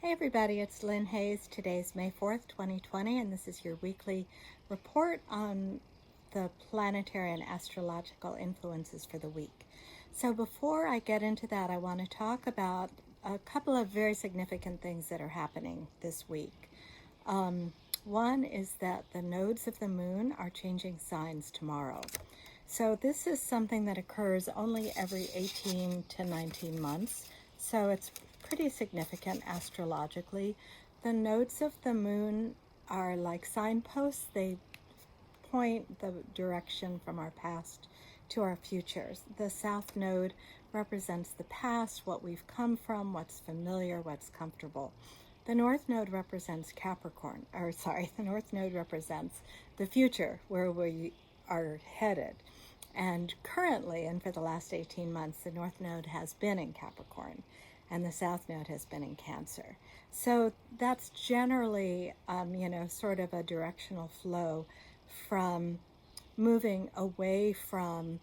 Hey everybody, it's Lynn Hayes. Today's May 4th, 2020, and this is your weekly report on the planetary and astrological influences for the week. So before I get into that, I want to talk about a couple of very significant things that are happening this week. One is that the nodes of the moon are changing signs tomorrow. So this is something that occurs only every 18 to 19 months. So it's pretty significant astrologically. The nodes of the moon are like signposts. They point the direction from our past to our futures. The south node represents the past, what we've come from, what's familiar, what's comfortable. The north node represents the north node represents the future, where we are headed. And currently, and for the last 18 months, the north node has been in Capricorn and the south node has been in Cancer. So that's generally, sort of a directional flow from moving away from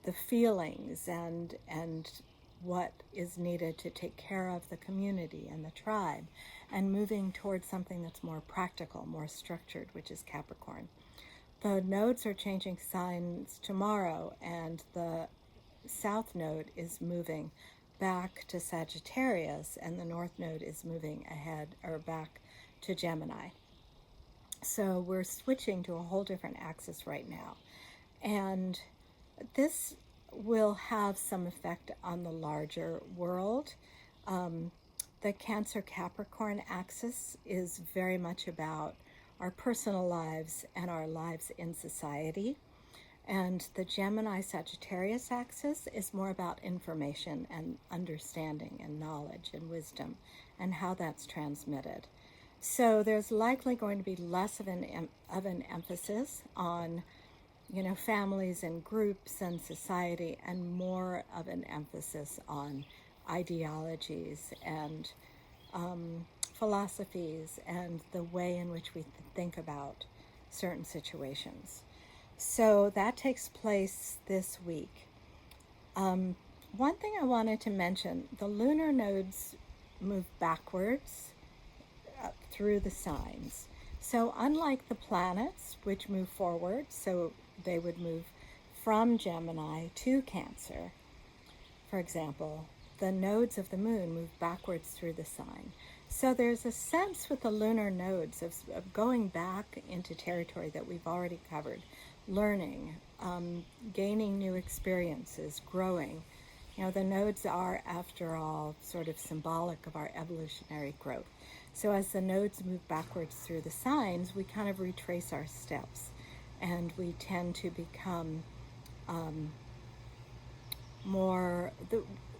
the feelings and what is needed to take care of the community and the tribe, and moving towards something that's more practical, more structured, which is Capricorn. The nodes are changing signs tomorrow, and the south node is moving back to Sagittarius, and the north node is moving ahead or back to Gemini. So we're switching to a whole different axis right now. And this will have some effect on the larger world. The Cancer-Capricorn axis is very much about our personal lives and our lives in society. And the Gemini-Sagittarius axis is more about information and understanding and knowledge and wisdom and how that's transmitted. So there's likely going to be less of an emphasis on families and groups and society, and more of an emphasis on ideologies and philosophies and the way in which we think about certain situations. So that takes place this week. One thing I wanted to mention, the lunar nodes move backwards through the signs. So unlike the planets, which move forward, so they would move from Gemini to Cancer, for example, the nodes of the moon move backwards through the sign. So there's a sense with the lunar nodes of going back into territory that we've already covered, learning, gaining new experiences, growing. The nodes are, after all, sort of symbolic of our evolutionary growth. So as the nodes move backwards through the signs, we kind of retrace our steps, and we tend to become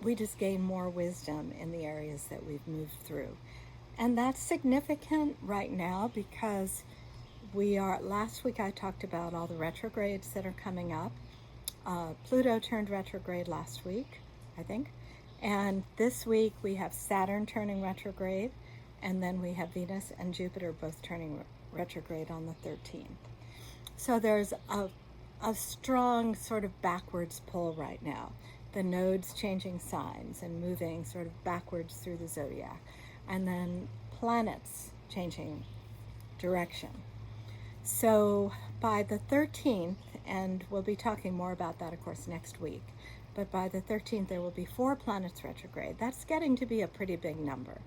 we just gain more wisdom in the areas that we've moved through. And that's significant right now because last week I talked about all the retrogrades that are coming up. Pluto turned retrograde last week, I think. And this week we have Saturn turning retrograde, and then we have Venus and Jupiter both turning retrograde on the 13th. So there's a strong sort of backwards pull right now. The nodes changing signs and moving sort of backwards through the zodiac. And then planets changing direction. So by the 13th, and we'll be talking more about that, of course, next week, but by the 13th there will be 4 planets retrograde. That's getting to be a pretty big number.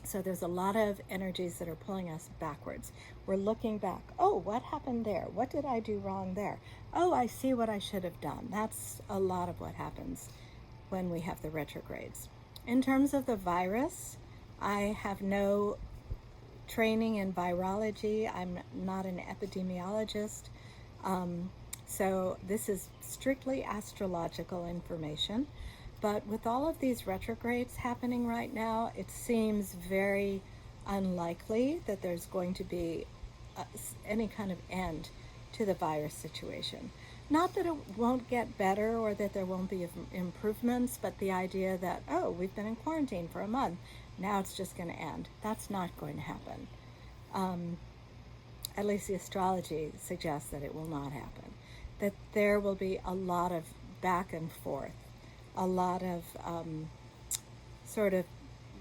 So there's a lot of energies that are pulling us backwards. We're looking back. Oh, what happened there? What did I do wrong there? Oh, I see what I should have done. That's a lot of what happens when we have the retrogrades. In terms of the virus, I have no training in virology. I'm not an epidemiologist. So this is strictly astrological information. But with all of these retrogrades happening right now, it seems very unlikely that there's going to be any kind of end to the virus situation. Not that it won't get better or that there won't be improvements, but the idea that, oh, we've been in quarantine for a month, now it's just going to end. That's not going to happen. At least the astrology suggests that it will not happen. That there will be a lot of back and forth, a lot of sort of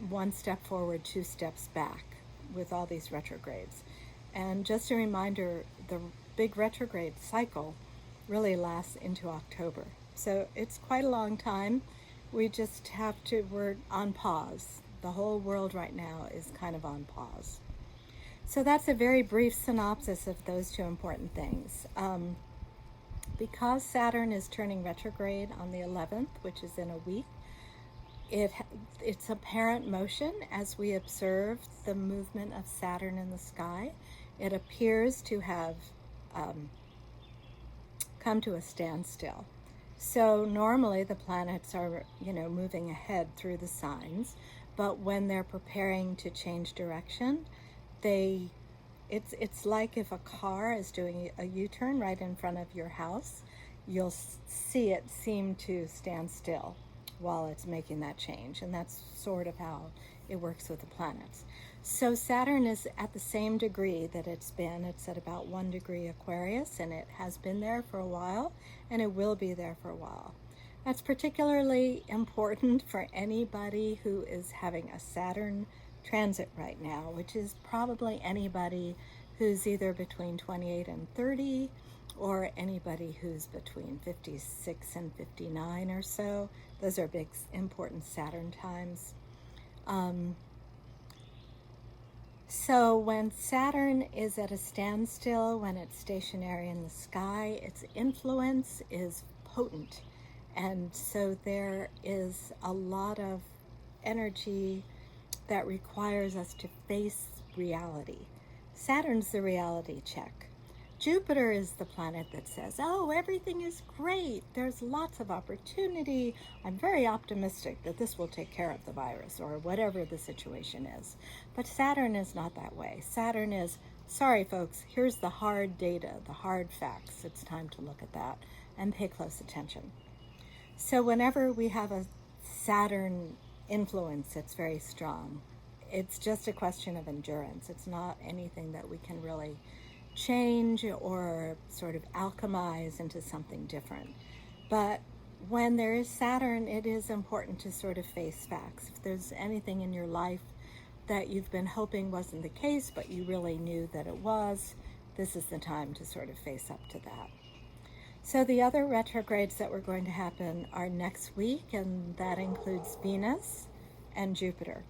one step forward, two steps back with all these retrogrades. And just a reminder, the big retrograde cycle really lasts into October. So it's quite a long time. We just have to, we're on pause. The whole world right now is kind of on pause. So that's a very brief synopsis of those two important things. Because Saturn is turning retrograde on the 11th, which is in a week, it's apparent motion as we observe the movement of Saturn in the sky. It appears to have come to a standstill. So normally the planets are, moving ahead through the signs, but when they're preparing to change direction, it's like if a car is doing a U-turn right in front of your house, you'll see it seem to stand still while it's making that change. And that's sort of how it works with the planets. So Saturn is at the same degree that it's at about 1 degree Aquarius, and it has been there for a while, and it will be there for a while. That's particularly important for anybody who is having a Saturn transit right now, which is probably anybody who's either between 28 and 30, or anybody who's between 56 and 59 or so. Those are big, important Saturn times. So when Saturn is at a standstill, when it's stationary in the sky, its influence is potent. And so there is a lot of energy that requires us to face reality. Saturn's the reality check. Jupiter is the planet that says, oh, everything is great. There's lots of opportunity. I'm very optimistic that this will take care of the virus or whatever the situation is. But Saturn is not that way. Saturn is, sorry folks, here's the hard data, the hard facts. It's time to look at that and pay close attention. So whenever we have a Saturn influence that's very strong, it's just a question of endurance. It's not anything that we can really change or sort of alchemize into something different. But when there is Saturn, it is important to sort of face facts. If there's anything in your life that you've been hoping wasn't the case, but you really knew that it was, this is the time to sort of face up to that. So the other retrogrades that were going to happen are next week, and that includes Venus and Jupiter.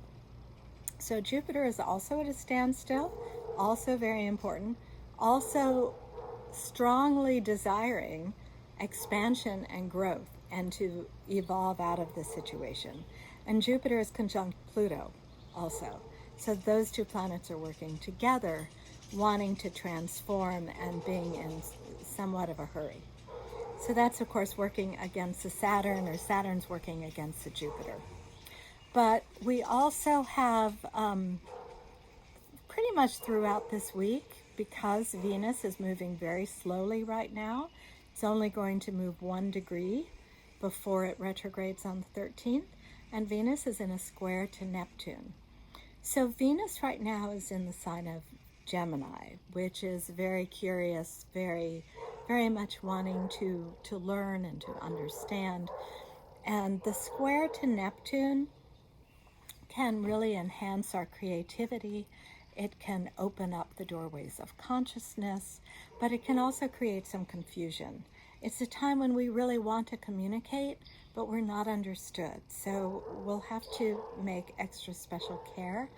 So Jupiter is also at a standstill, also very important, also strongly desiring expansion and growth and to evolve out of this situation. And Jupiter is conjunct Pluto also. So those two planets are working together, wanting to transform and being in somewhat of a hurry. So that's, of course, working against the Saturn, or Saturn's working against the Jupiter. But we also have pretty much throughout this week, because Venus is moving very slowly right now, it's only going to move 1 degree before it retrogrades on the 13th, and Venus is in a square to Neptune. So Venus right now is in the sign of Gemini, which is very curious, very much wanting to learn and to understand. And the square to Neptune can really enhance our creativity. It can open up the doorways of consciousness, but it can also create some confusion. It's a time when we really want to communicate, but we're not understood. So we'll have to make extra special care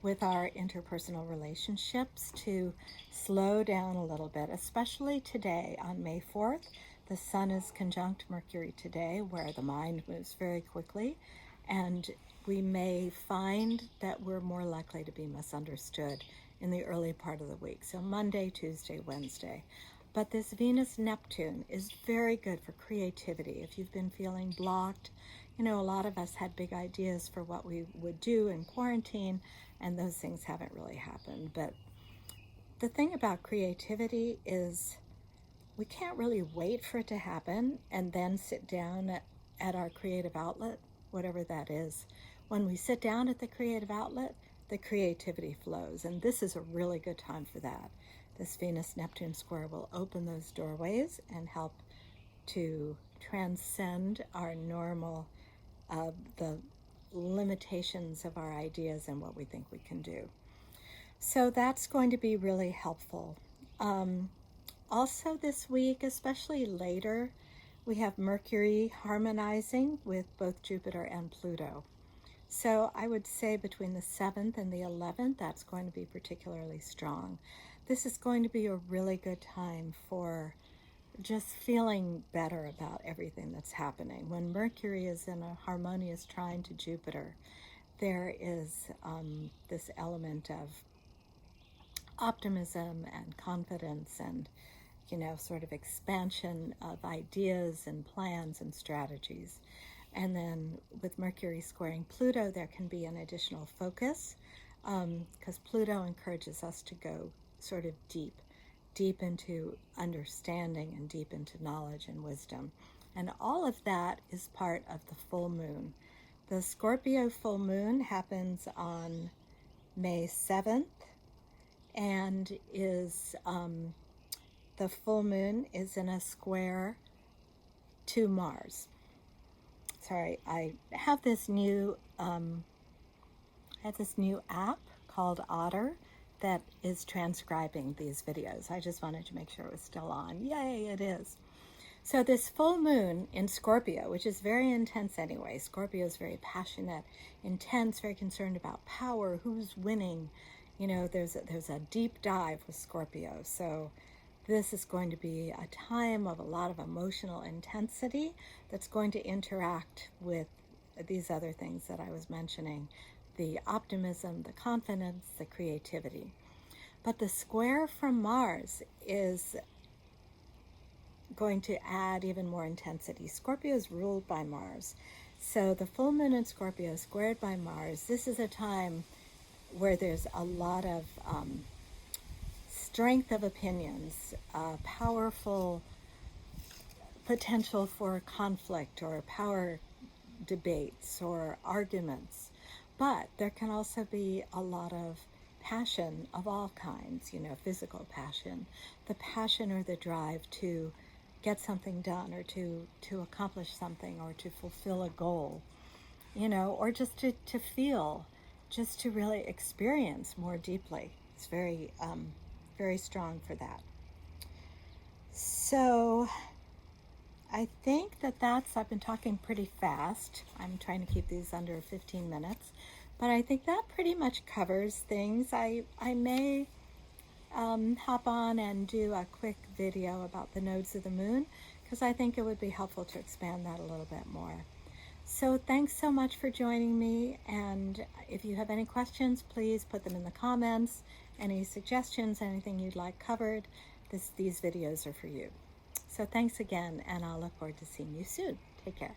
with our interpersonal relationships to slow down a little bit, especially today on May 4th. The Sun is conjunct Mercury today, where the mind moves very quickly, and we may find that we're more likely to be misunderstood in the early part of the week. So Monday, Tuesday, Wednesday. But this Venus-Neptune is very good for creativity. If you've been feeling blocked, a lot of us had big ideas for what we would do in quarantine, and those things haven't really happened. But the thing about creativity is we can't really wait for it to happen and then sit down at our creative outlet, whatever that is. When we sit down at the creative outlet, the creativity flows, and this is a really good time for that. This Venus-Neptune square will open those doorways and help to transcend our normal, the limitations of our ideas and what we think we can do. So that's going to be really helpful. Also this week, especially later, we have Mercury harmonizing with both Jupiter and Pluto. So I would say between the 7th and the 11th, that's going to be particularly strong. This is going to be a really good time for just feeling better about everything that's happening. When Mercury is in a harmonious trine to Jupiter, there is this element of optimism and confidence and, sort of expansion of ideas and plans and strategies. And then with Mercury squaring Pluto, there can be an additional focus because Pluto encourages us to go sort of deep into understanding and deep into knowledge and wisdom. And all of that is part of the full moon. The Scorpio full moon happens on May 7th and is the full moon is in a square to Mars. Sorry, I have this new app called Otter that is transcribing these videos. I just wanted to make sure it was still on. Yay, it is. So this full moon in Scorpio, which is very intense anyway. Scorpio is very passionate, intense, very concerned about power, who's winning. There's a deep dive with Scorpio. So this is going to be a time of a lot of emotional intensity that's going to interact with these other things that I was mentioning, the optimism, the confidence, the creativity. But the square from Mars is going to add even more intensity. Scorpio is ruled by Mars. So the full moon in Scorpio squared by Mars, this is a time where there's a lot of strength of opinions, powerful potential for conflict or power debates or arguments. But there can also be a lot of passion of all kinds, physical passion, the passion or the drive to get something done or to accomplish something or to fulfill a goal, or just to feel, just to really experience more deeply. It's very, very strong for that. So I think I've been talking pretty fast. I'm trying to keep these under 15 minutes, but I think that pretty much covers things. I may hop on and do a quick video about the nodes of the moon because I think it would be helpful to expand that a little bit more. So thanks so much for joining me, and if you have any questions, please put them in the comments. Any suggestions, anything you'd like covered, these videos are for you. So thanks again, and I'll look forward to seeing you soon. Take care.